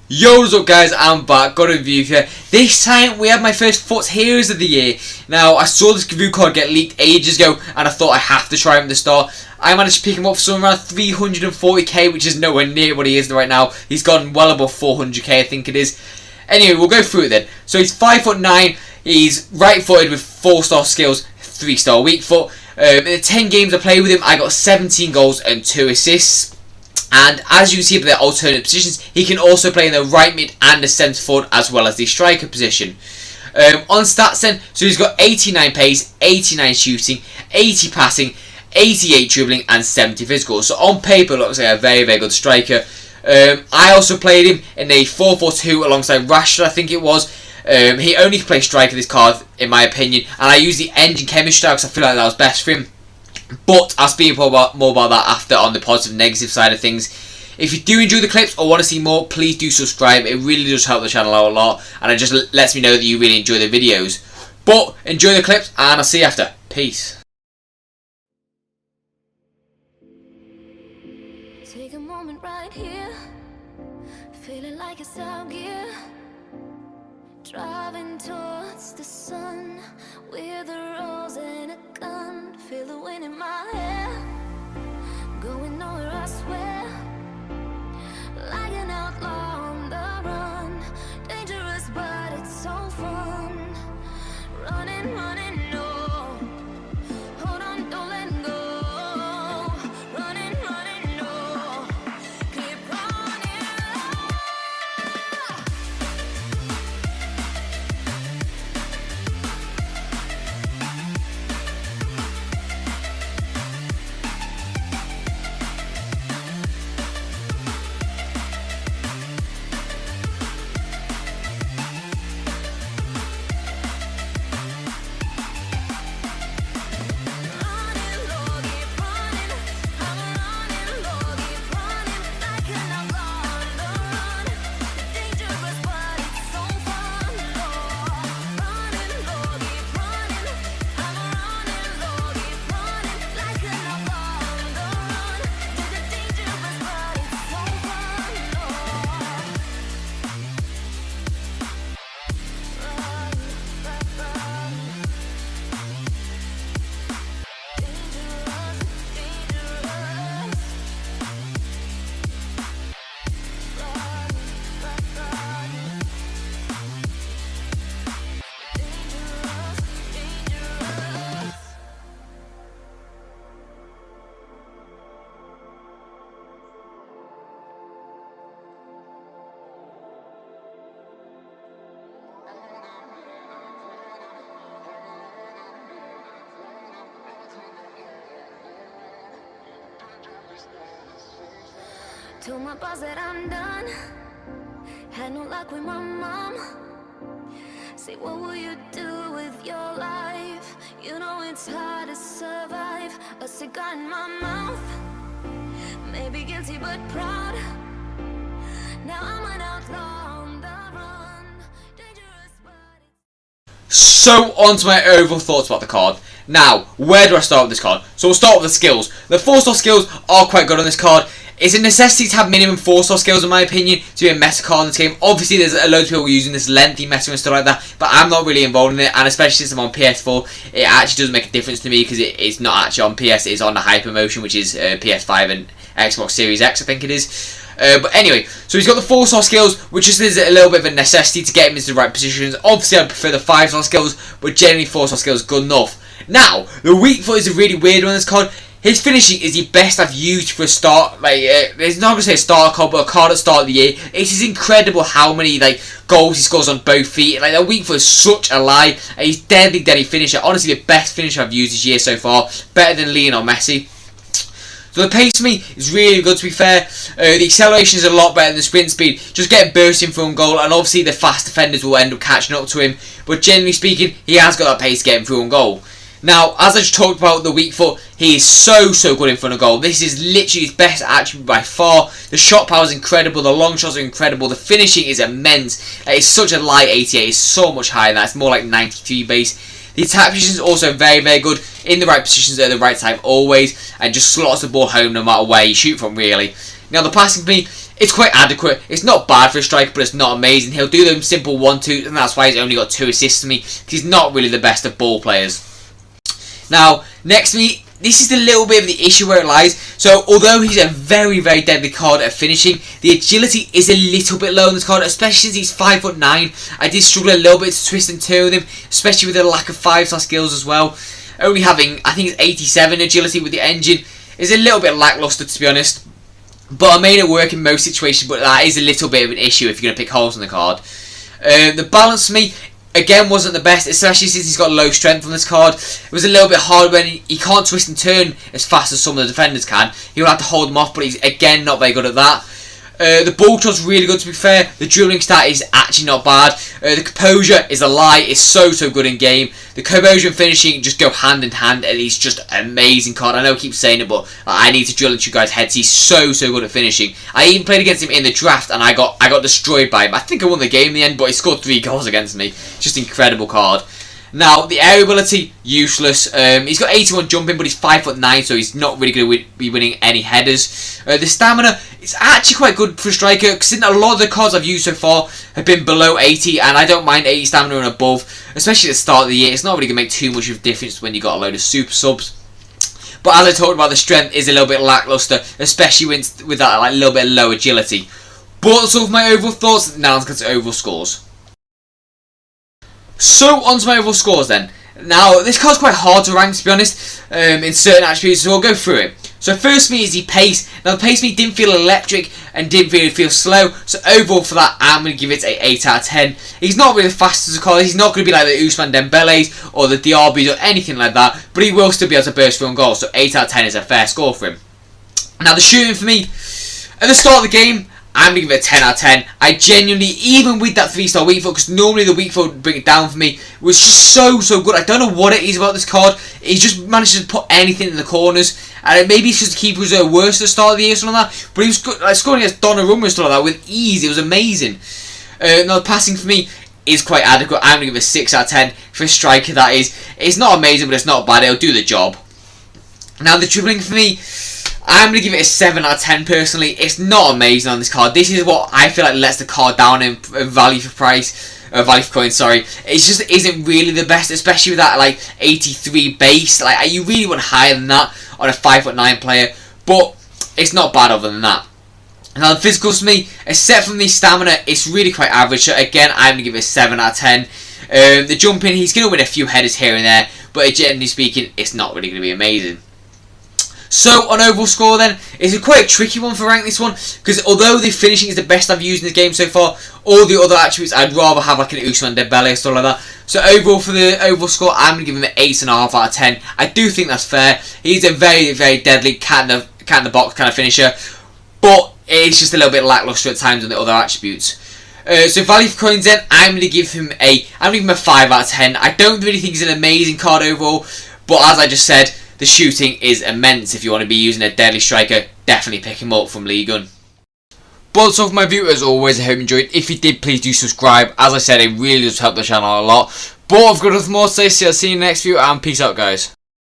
Yo, what's up guys, I'm back, got a review here. This time we have my first FUT Heroes of the Year. Now, I saw this Govou card get leaked ages ago and I thought I have to try him at the start. I managed to pick him up for somewhere around 340k, which is nowhere near what he is right now. He's gone well above 400k, I think it is. Anyway, we'll go through it then. So he's 5'9", he's right-footed with 4-star skills, 3-star weak foot. In the 10 games I played with him, I got 17 goals and 2 assists. And as you can see by the alternate positions, he can also play in the right mid and the centre forward as well as the striker position. On stats then, so he's got 89 pace, 89 shooting, 80 passing, 88 dribbling and 70 physical. So on paper looks like a very, very good striker. I also played him in a 4-4-2 alongside Rashford, I think it was. He only can play striker this card in my opinion, and I use the engine chemistry style because I feel like that was best for him. But I'll speak more about that after on the positive and negative side of things. If you do enjoy the clips or want to see more, please do subscribe. It really does help the channel out a lot, and it just lets me know that you really enjoy the videos. But enjoy the clips and I'll see you after. Peace. Take a moment right here, feeling like it's out gear, driving towards the sun with a rose and a gun. Feel the wind in my hair, going nowhere I swear, like an outlaw on the run. Dangerous but it's so fun. Running, running, no. Hold on, don't let go. Running, running, no. Keep running. Told my boss that I'm done. Had no luck with my mom. Say, what will you do with your life? You know it's hard to survive. A cigar in my mouth. Maybe guilty but proud. Now I'm an outlaw on the run. Dangerous but it's... So on to my overall thoughts about the card. Now, where do I start with this card? So we'll start with the skills. The 4-star skills are quite good on this card. It's a necessity to have minimum 4-star skills in my opinion to be a meta card in this game. Obviously there's a load of people using this lengthy meta and stuff like that, but I'm not really involved in it, and especially since I'm on PS4, it actually doesn't make a difference to me because it's not actually on PS, it's on the Hypermotion, which is PS5 and Xbox Series X I think it is. But anyway, so he's got the 4-star skills, which just is a little bit of a necessity to get him into the right positions. Obviously I prefer the 5-star skills, but generally 4-star skills are good enough. Now, the weak foot is a really weird one on this card. His finishing is the best I've used for a start, it's not going to say a starter card, but a card at the start of the year. It is incredible how many goals he scores on both feet. That weak foot is such a lie. And he's deadly finisher. Honestly, the best finisher I've used this year so far. Better than Lionel Messi. So the pace for me is really good to be fair. The acceleration is a lot better than the sprint speed. Just get bursting from goal, and obviously the fast defenders will end up catching up to him. But generally speaking, he has got that pace to get him through on goal. Now, as I just talked about the weak foot, he is so good in front of goal. This is literally his best attribute by far. The shot power is incredible, the long shots are incredible, the finishing is immense. It's such a light 88, it's so much higher than that, it's more like 93 base. The attack position is also very good, in the right positions at the right time always, and just slots the ball home no matter where you shoot from really. Now the passing for me It's quite adequate. It's not bad for a striker, but it's not amazing. He'll do them simple 1-2s, and that's why he's only got 2 assists to me, because he's not really the best of ball players. Now, next to me, this is a little bit of the issue where it lies. So, although he's a very, very deadly card at finishing, the agility is a little bit low on this card, especially since he's 5'9". I did struggle a little bit to twist and turn with him, especially with the lack of 5-star skills as well. Only having, I think it's 87 agility with the engine is a little bit lackluster, to be honest. But I made it work in most situations, but that is a little bit of an issue if you're going to pick holes in the card. The balance for me, again, wasn't the best, especially since he's got low strength on this card. It was a little bit hard when he can't twist and turn as fast as some of the defenders can. He'll have to hold them off, but he's, again, not very good at that. The ball control's really good, to be fair. The dribbling stat is actually not bad. The composure is a lie. It's so good in game. The composure and finishing just go hand in hand, and he's just an amazing card. I know I keep saying it, but I need to drill into you guys' heads. He's so good at finishing. I even played against him in the draft, and I got destroyed by him. I think I won the game in the end, but he scored 3 goals against me. Just an incredible card. Now, the air ability, useless. He's got 81 jumping, but he's 5'9", so he's not really going to be winning any headers. The stamina is actually quite good for a striker, because a lot of the cards I've used so far have been below 80, and I don't mind 80 stamina and above, especially at the start of the year. It's not really going to make too much of a difference when you got a load of super subs. But as I talked about, the strength is a little bit lackluster, especially with that like little bit low agility. But that's all of my overall thoughts. Now let's get to overall scores. So, on to my overall scores then. Now, this card's quite hard to rank, to be honest, in certain attributes, so we'll go through it. So, first for me is the pace. Now, the pace for me didn't feel electric and didn't really feel slow, so overall for that, I'm going to give it an 8 out of 10. He's not really the fastest of card. He's not going to be like the Ousmane Dembele's or the Diaby's or anything like that, but he will still be able to burst through on goals, so 8 out of 10 is a fair score for him. Now, the shooting for me, at the start of the game, I'm going to give it a 10 out of 10. I genuinely, even with that 3-star weak foot, because normally the weak foot would bring it down for me, was just so good. I don't know what it is about this card. He just manages to put anything in the corners. And maybe it's just the keepers are worse at the start of the year or something like that. But he was good, like, scoring against Donnarumma and stuff like that with ease. It was amazing. Now, the passing for me is quite adequate. I'm going to give it a 6 out of 10 for a striker, that is. It's not amazing, but it's not bad. It'll do the job. Now, the dribbling for me, I'm going to give it a 7 out of 10 personally. It's not amazing on this card. This is what I feel like lets the card down in value for price. Value for coin, sorry. It just isn't really the best, especially with that like 83 base. Like, you really want higher than that on a 5'9" player. But it's not bad other than that. Now, the physicals for me, except from the stamina, it's really quite average. So again, I'm going to give it a 7 out of 10. The jumping, he's going to win a few headers here and there. But generally speaking, it's not really going to be amazing. So, on overall score then, it's quite a tricky one for rank this one, because although the finishing is the best I've used in the game so far, all the other attributes I'd rather have like an Ousmane Dembele or stuff like that. So overall for the overall score, I'm going to give him an 8.5 out of 10. I do think that's fair. He's a very, very deadly cat in the box kind of finisher, but it's just a little bit lackluster at times on the other attributes. So value for coins then, I'm going to give him a 5 out of 10. I don't really think he's an amazing card overall, but as I just said, the shooting is immense. If you want to be using a deadly striker, definitely pick him up from Ligue 1. But that's all for my view. As always, I hope you enjoyed. If you did, please do subscribe. As I said, it really does help the channel a lot. But I've got nothing more to say, so I'll see you in the next video, and peace out, guys.